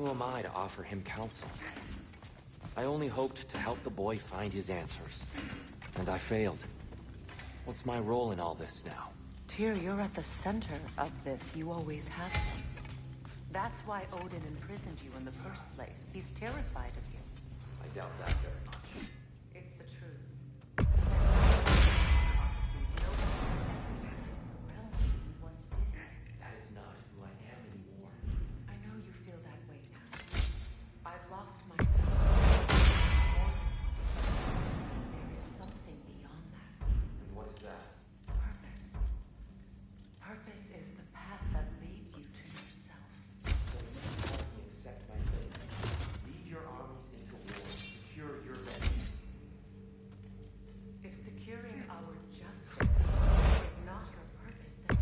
Who am I to offer him counsel? I only hoped to help the boy find his answers. And I failed. What's my role in all this now? Tyr, you're at the center of this. You always have been. That's why Odin imprisoned you in the first place. He's terrified of you. I doubt that very much. It's the truth. That is not who I am anymore. I know you feel that way now. I've lost myself. There is something beyond that. And what is that? Purpose. Purpose is the path that leads you to yourself. So you help me accept my fate. Lead your armies into war. Secure your vengeance. If securing our justice is not your purpose, then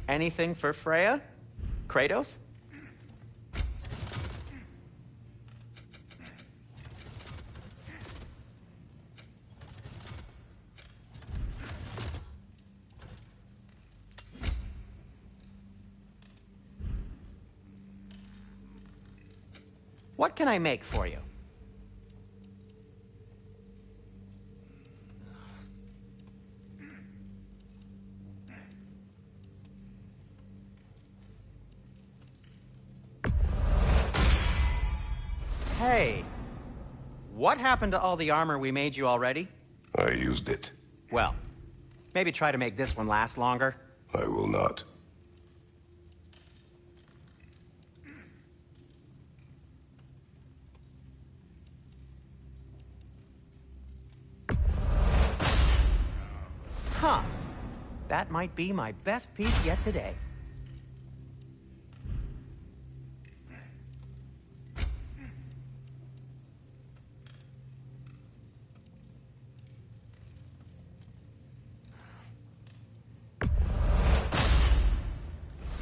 Anything for Freya? Kratos? What can I make for you? Hey, what happened to all the armor we made you already? I used it. Well, maybe try to make this one last longer. I will not. Huh. That might be my best piece yet today.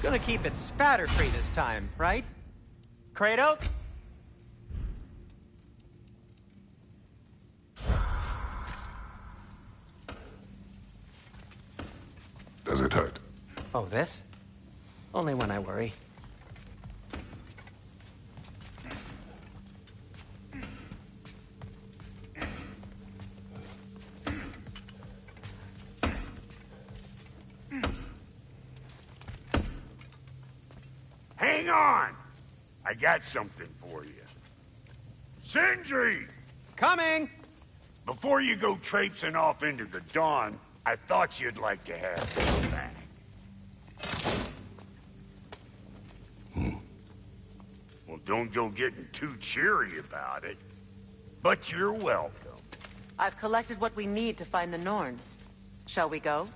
Gonna keep it spatter-free this time, right? Kratos? Does it hurt? Oh, this? Only when I worry. Hang on! I got something for you. Sindri! Coming! Before you go traipsing off into the dawn, I thought you'd like to have this back. Well, don't go getting too cheery about it. But you're welcome. I've collected what we need to find the Norns. Shall we go?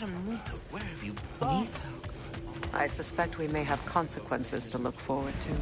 Where have you... Neath. I suspect we may have consequences to look forward to.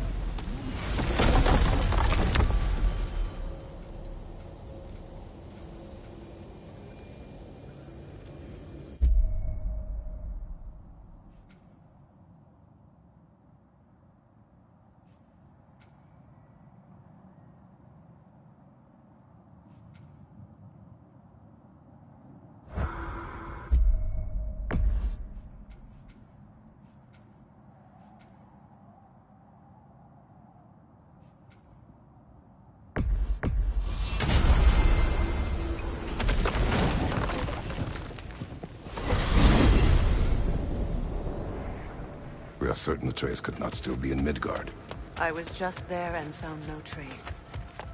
We are certain Atreus could not still be in Midgard. I was just there and found no trace.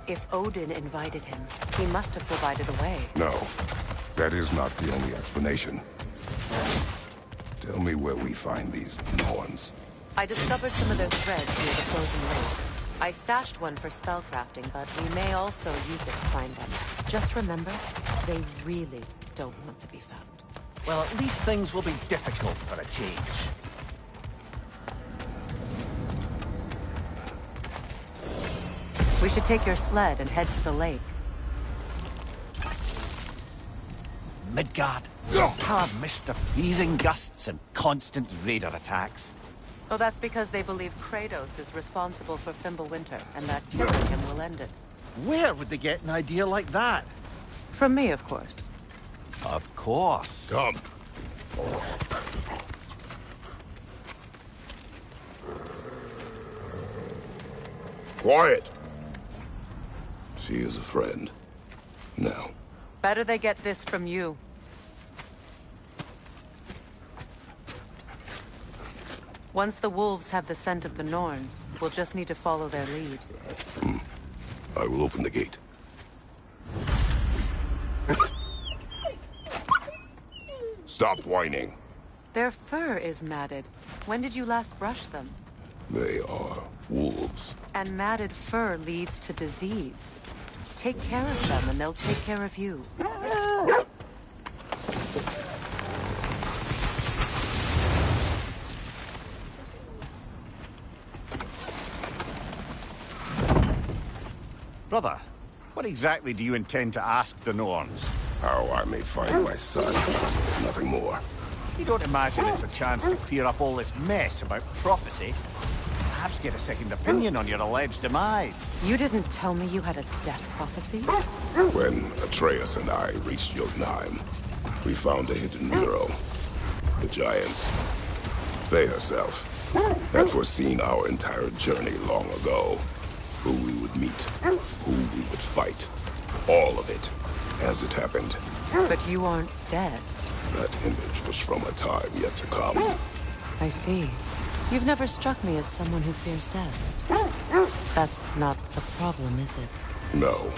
If Odin invited him, he must have provided a way. No, that is not the only explanation. Tell me where we find these Norns. I discovered some of their threads near the frozen lake. I stashed one for spellcrafting, but we may also use it to find them. Just remember, they really don't want to be found. Well, at least things will be difficult for a change. We should take your sled and head to the lake. Midgard have missed the freezing gusts and constant raider attacks. Well, that's because they believe Kratos is responsible for Fimbulwinter, and that killing him will end it. Where would they get an idea like that? From me, of course. Of course. Come. Quiet. She is a friend. Now. Better they get this from you. Once the wolves have the scent of the Norns, we'll just need to follow their lead. I will open the gate. Stop whining. Their fur is matted. When did you last brush them? They are wolves. And matted fur leads to disease. Take care of them and they'll take care of you. Brother, what exactly do you intend to ask the Norns? How I may find my son. Nothing more. You don't imagine it's a chance to clear up all this mess about prophecy? Perhaps get a second opinion on your alleged demise. You didn't tell me you had a death prophecy? When Atreus and I reached Jotunheim, we found a hidden mural. The giants, Faye herself, had foreseen our entire journey long ago. Who we would meet, who we would fight. All of it, as it happened. But you aren't dead. That image was from a time yet to come. I see. You've never struck me as someone who fears death. That's not the problem, is it? No.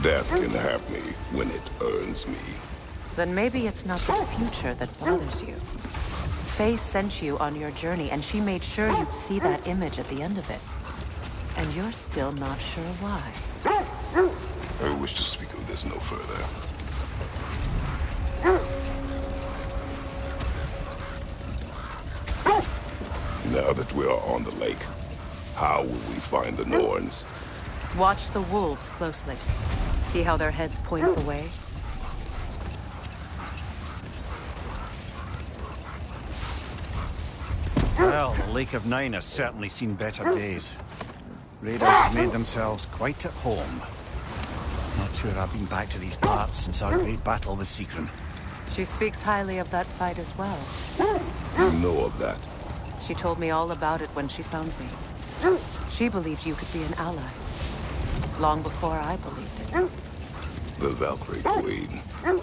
Death can have me when it earns me. Then maybe it's not the future that bothers you. Faye sent you on your journey, and she made sure you'd see that image at the end of it. And you're still not sure why. I wish to speak of this no further. Now that we are on the lake, how will we find the Norns? Watch the wolves closely. See how their heads point the way? Well, the Lake of Nine has certainly seen better days. Raiders have made themselves quite at home. Not sure I've been back to these parts since our great battle with Sigrun. She speaks highly of that fight as well. You know of that? She told me all about it when she found me. She believed you could be an ally. Long before I believed it. The Valkyrie Queen. An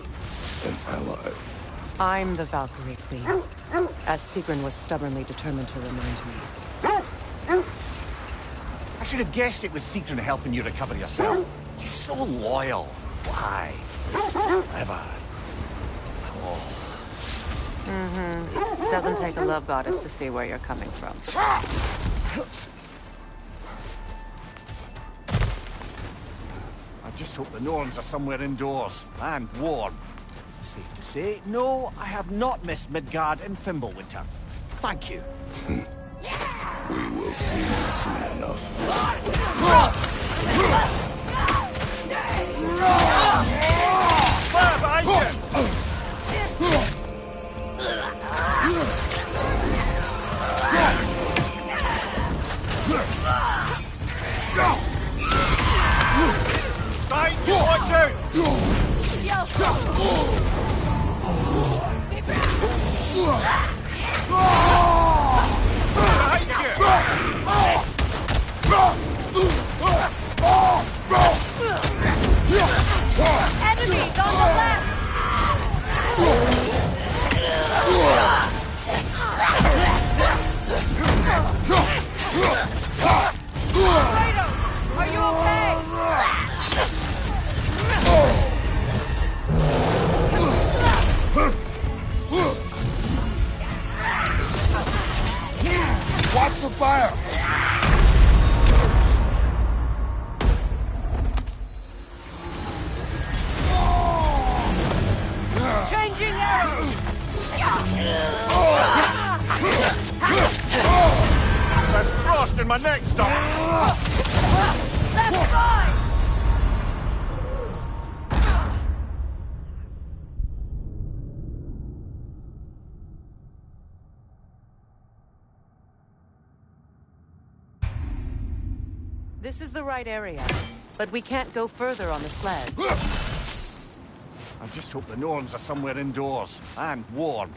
ally. I'm the Valkyrie Queen. As Sigrun was stubbornly determined to remind me. I should have guessed it was Sigrun helping you recover yourself. She's so loyal. Why? Ever. It doesn't take a love goddess to see where you're coming from. I just hope the Norns are somewhere indoors and warm. Safe to say, no, I have not missed Midgard and Fimbulwinter. Thank you. We will see soon enough. Fire behind you! Behind you, watch out! Enemies on the left! Kratos, are you okay? Watch the fire! Changing arrows! There's frost in my neck, Doc! Left side! This is the right area, but we can't go further on the sled. I just hope the Norns are somewhere indoors and warm.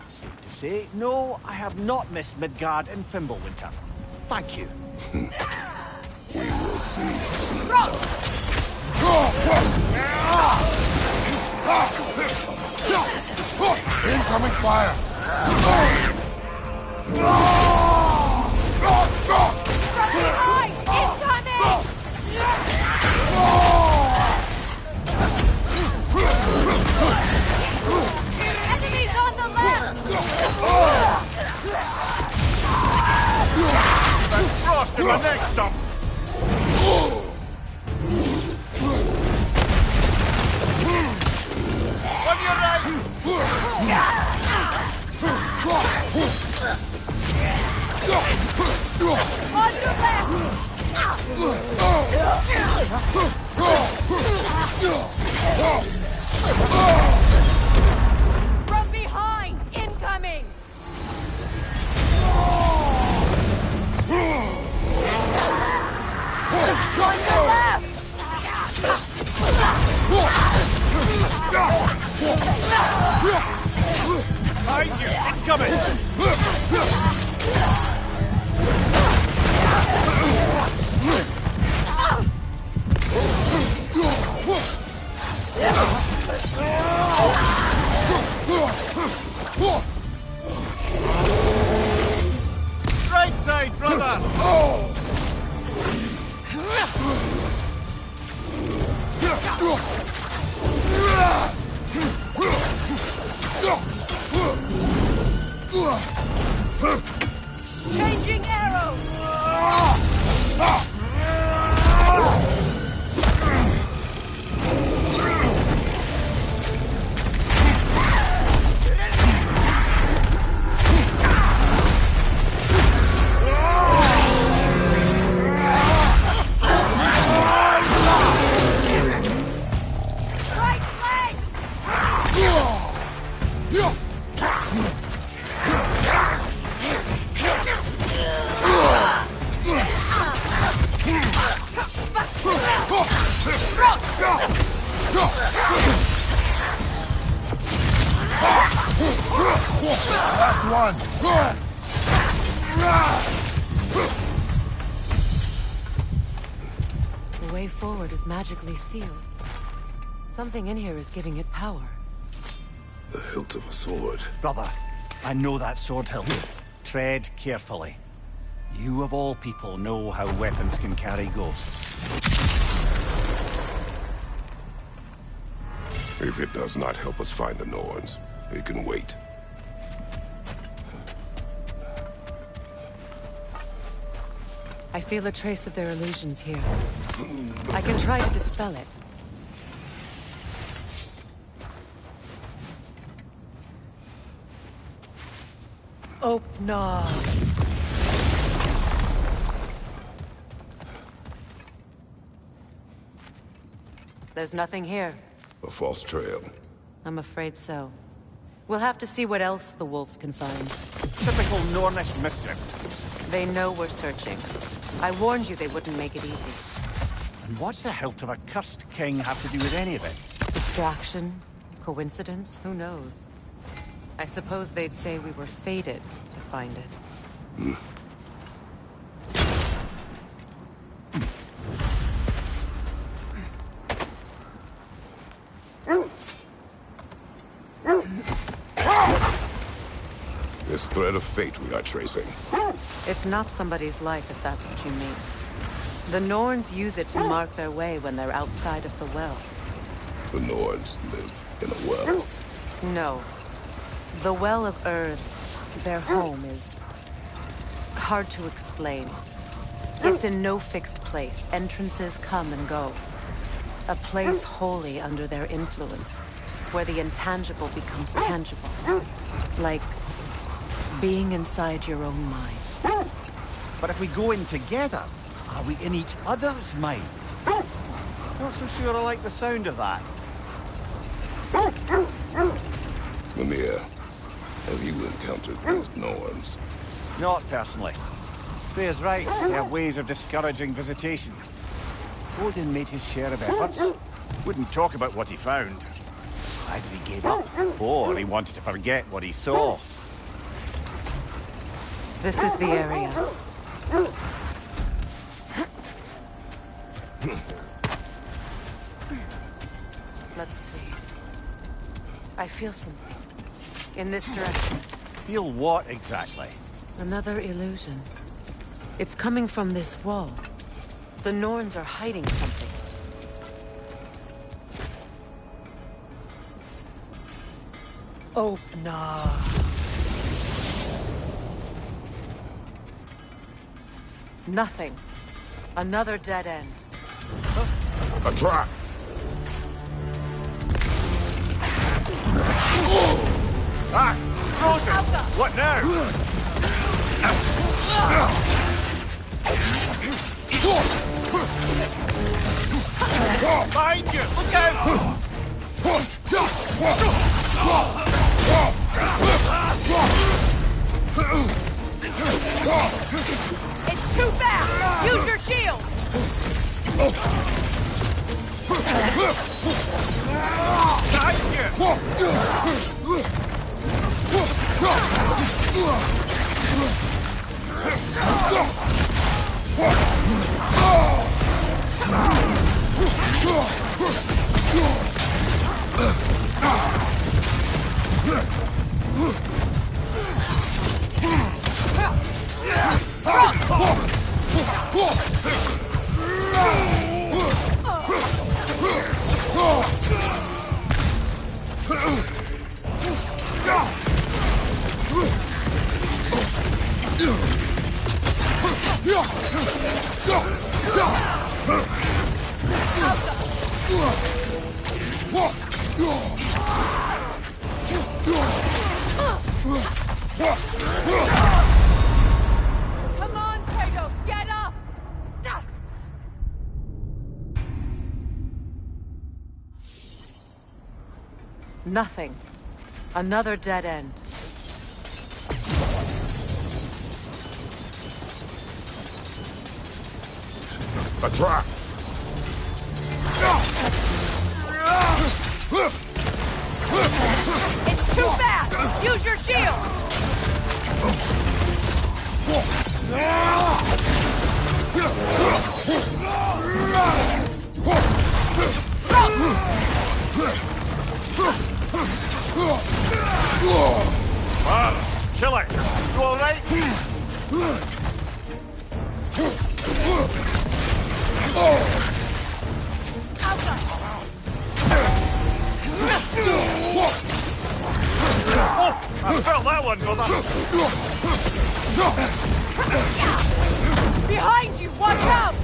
Safe to say, no, I have not missed Midgard and Fimbulwinter. Thank you. We will see soon enough. Incoming fire! Right! Incoming! Enemies on the left! There's frost in my neck, Doc! On your right! On your left! From behind! Incoming! On your left! Behind you! Incoming! Right side, brother! Changing arrows! Right leg! Last one! The way forward is magically sealed. Something in here is giving it power. The hilt of a sword. Brother, I know that sword hilt. Tread carefully. You of all people know how weapons can carry ghosts. If it does not help us find the Norns, it can wait. I feel a trace of their illusions here. I can try to dispel it. Open. There's nothing here. A false trail. I'm afraid so. We'll have to see what else the wolves can find. Typical Nornish mischief. They know we're searching. I warned you they wouldn't make it easy. And what's the hilt of a cursed king have to do with any of it? Distraction? Coincidence? Who knows? I suppose they'd say we were fated to find it. This thread of fate we are tracing. It's not somebody's life, if that's what you mean. The Norns use it to mark their way when they're outside of the well. The Nords live in a well. No. The Well of Earth, their home, is hard to explain. It's in no fixed place. Entrances come and go. A place wholly under their influence, where the intangible becomes tangible. Like being inside your own mind. But if we go in together, are we in each other's mind? Not so sure I like the sound of that. Mimir, have you encountered these Norns? Not personally. Freya's right. They have ways of discouraging visitation. Odin made his share of efforts. Wouldn't talk about what he found. Either he gave up, or he wanted to forget what he saw. This is the area. Let's see. I feel something. In this direction. Feel what exactly? Another illusion. It's coming from this wall. The Norns are hiding something. Open up. Nothing. Another dead end. A trap! Ah! Frozen! What now? Behind you! Look out! It's too fast! Use your shield! Come on, Kratos, get up! Nothing. Another dead end. A trap! It's too fast! Use your shield! Kill it! You alright? I felt that one, brother! Behind you! Watch out!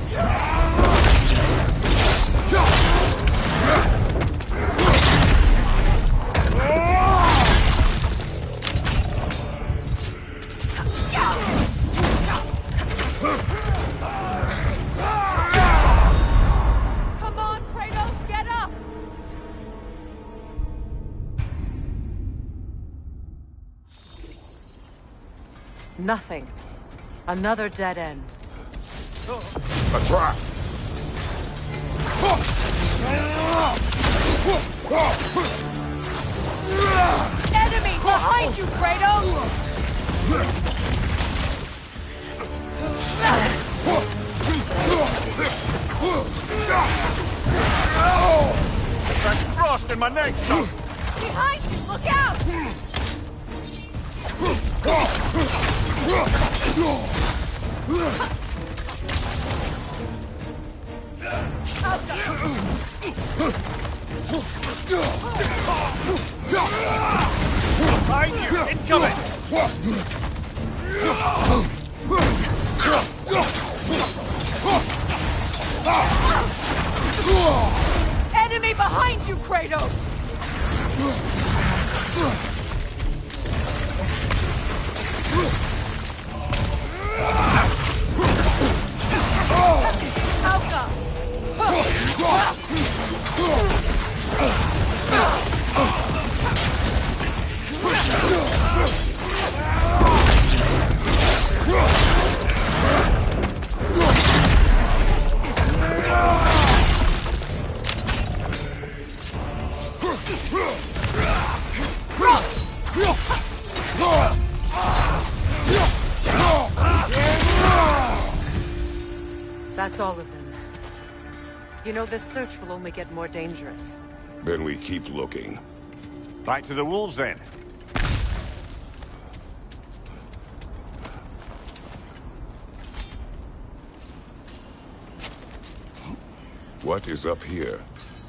Nothing. Another dead end. A trap! Enemy behind you, Kratos! That's frost in my neck, son! Behind you, look out! Behind you! Incoming! Enemy behind you, Kratos! That's all of them. You know, this search will only get more dangerous. Then we keep looking. Back to the wolves, then. What is up here?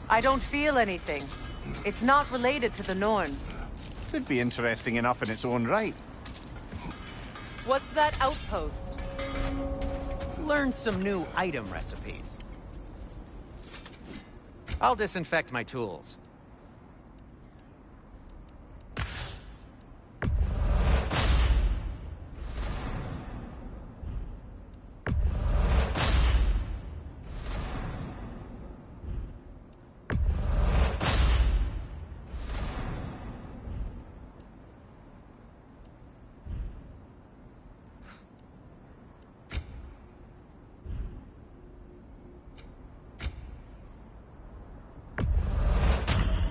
I don't feel anything. It's not related to the Norns. Could be interesting enough in its own right. What's that outpost? Learn some new item recipes. I'll disinfect my tools.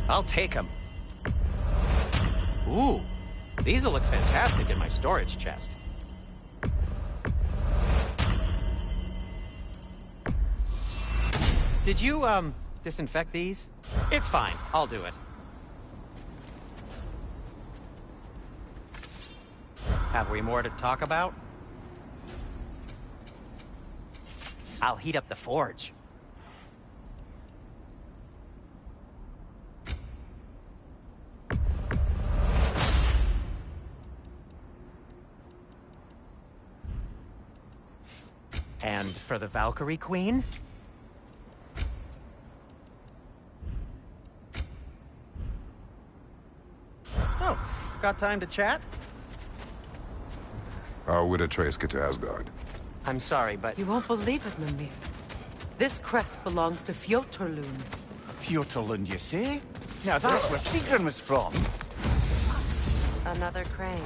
I'll take them. Ooh, these'll look fantastic in my storage chest. Did you, disinfect these? It's fine, I'll do it. Have we more to talk about? I'll heat up the forge. And for the Valkyrie Queen? Oh, got time to chat? How would Atreus get to Asgard? I'm sorry, but... You won't believe it, Mimir. This crest belongs to Fjotorlund. Fjotorlund, you say? Now that's where Sigrun was from. Another crane.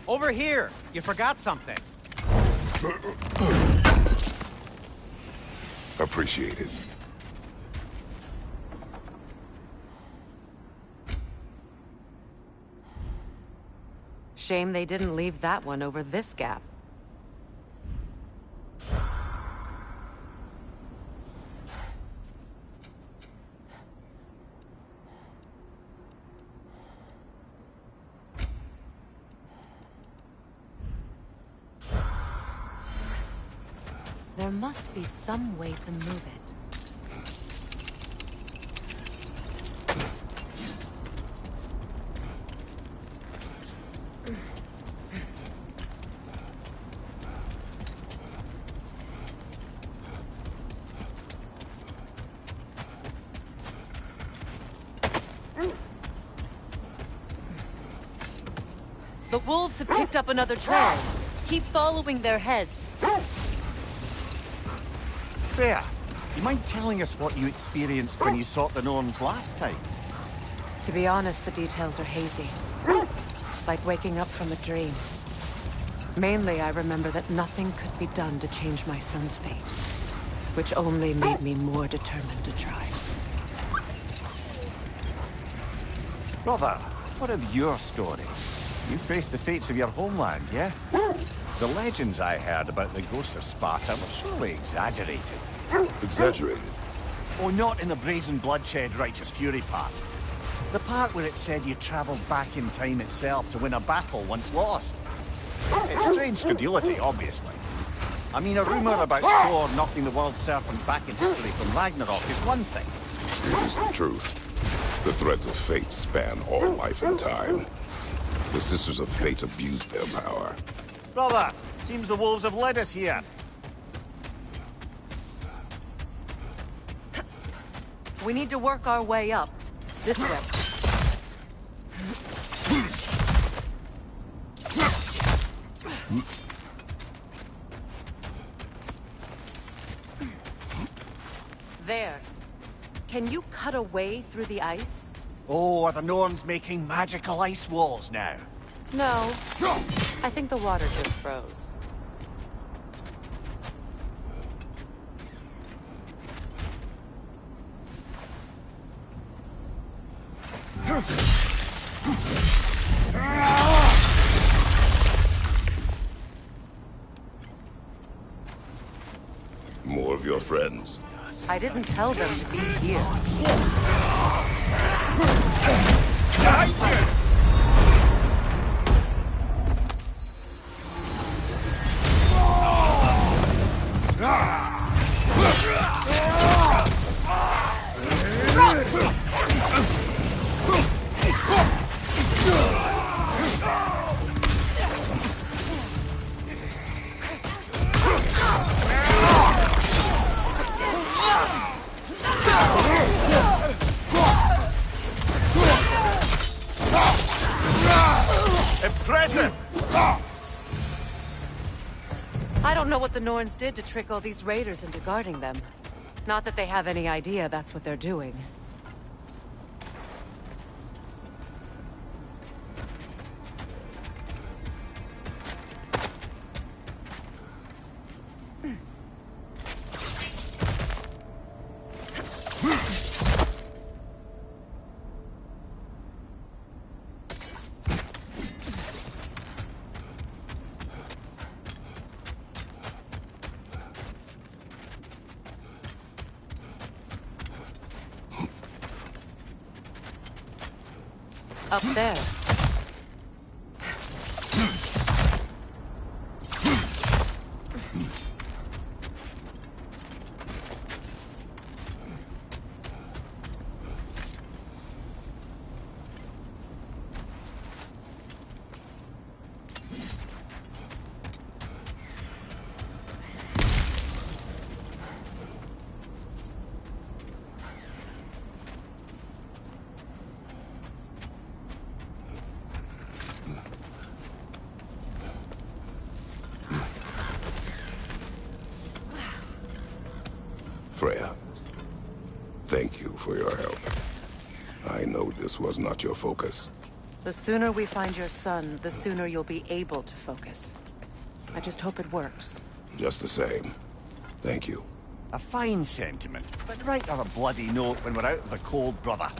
Over here! You forgot something. Appreciate it. Shame they didn't leave that one over this gap. There must be some way to move it. The wolves have picked up another trail. Keep following their heads. Freya, you mind telling us what you experienced when you sought the Norns last time? To be honest, the details are hazy. Like waking up from a dream. Mainly, I remember that nothing could be done to change my son's fate, which only made me more determined to try. Brother, what of your story? You faced the fates of your homeland, yeah? The legends I heard about the ghost of Sparta were surely exaggerated. Exaggerated? Oh, not in the brazen bloodshed righteous fury part. The part where it said you traveled back in time itself to win a battle once lost. It's strange credulity, obviously. I mean, a rumor about Thor knocking the world serpent back in history from Ragnarok is one thing. It is the truth. The threads of fate span all life and time. The Sisters of Fate abused their power. Brother, seems the wolves have led us here. We need to work our way up. This way. There. Can you cut a way through the ice? Oh, are the Norns making magical ice walls now? No. I think the water just froze. More of your friends. I didn't tell them to be here. Impressive! I don't know what the Norns did to trick all these raiders into guarding them. Not that they have any idea that's what they're doing. Up there. Freya, thank you for your help. I know this was not your focus. The sooner we find your son, the sooner you'll be able to focus. I just hope it works. Just the same. Thank you. A fine sentiment, but write her a bloody note when we're out of the cold, brother.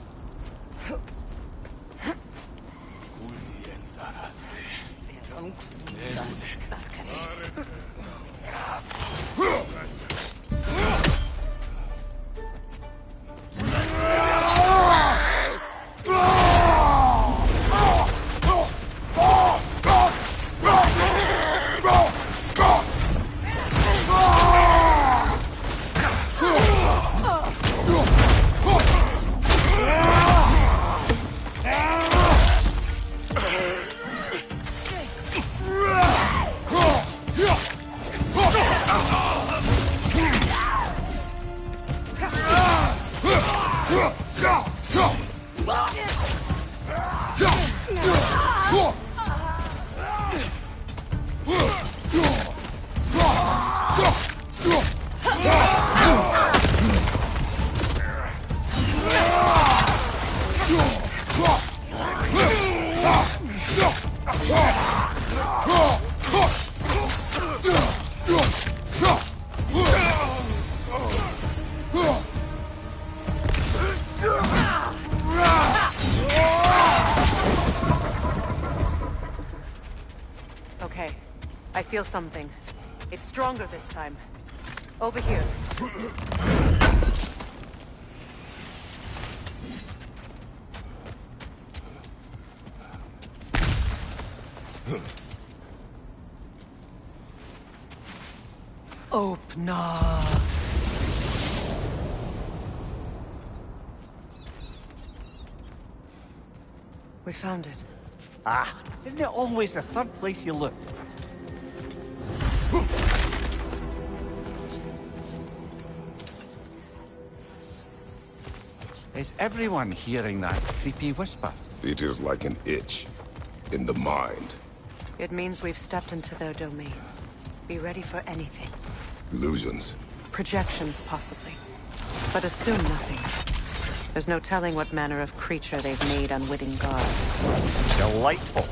feel something. It's stronger this time. Over here. Opener. We found it. Ah, isn't it always the third place you look? Is everyone hearing that creepy whisper? It is like an itch in the mind. It means we've stepped into their domain. Be ready for anything. Illusions. Projections, possibly. But assume nothing. There's no telling what manner of creature they've made unwitting gods. Delightful.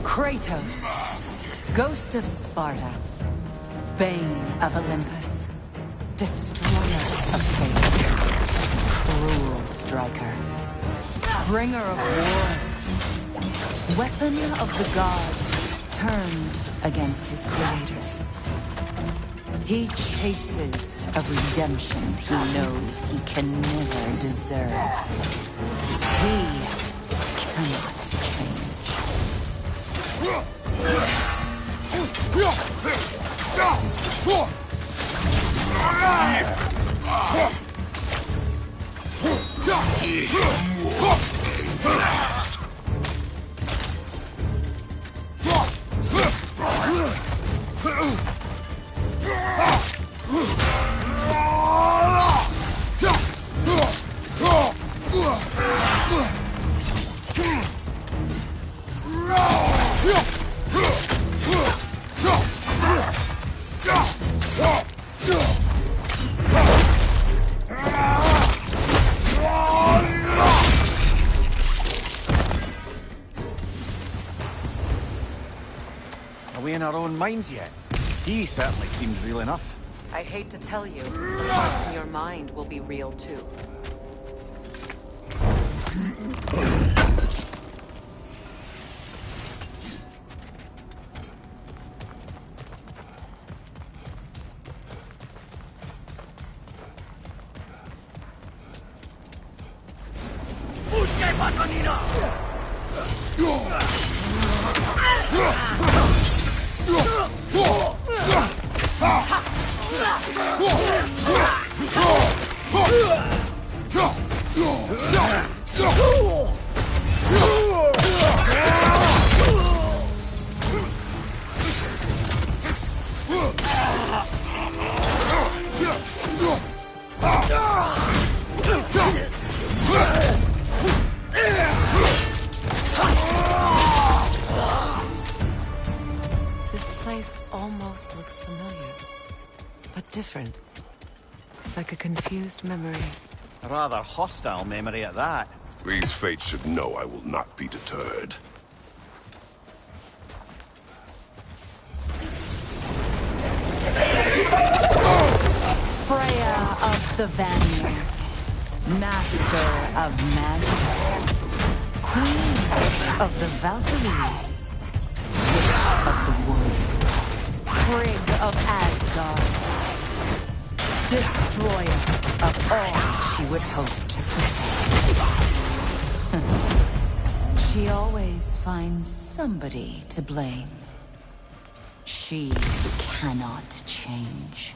Kratos, Ghost of Sparta, Bane of Olympus, Destroyer of fate, Cruel Striker, Bringer of war, Weapon of the gods, turned against his creators. He chases a redemption he knows he can never deserve. He cannot change. Are we in our own minds yet? He certainly seems real enough. I hate to tell you, parts in your mind will be real too. Almost looks familiar, but different. Like a confused memory. A rather hostile memory at that. These fates should know I will not be deterred. Freya of the Vanir, Master of Magics, Queen of the Valkyries, Witch of the Woods, Frigg of Asgard, Destroyer of all she would hope to protect. She always finds somebody to blame. She cannot change.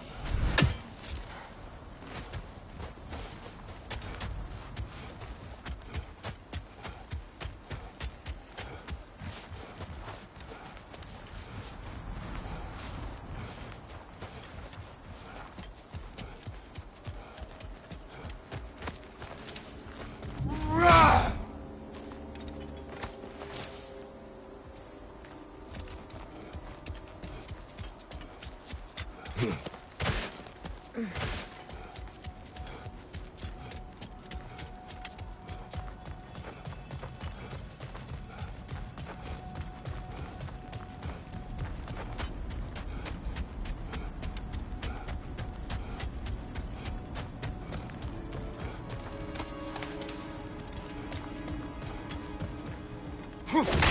Hmm.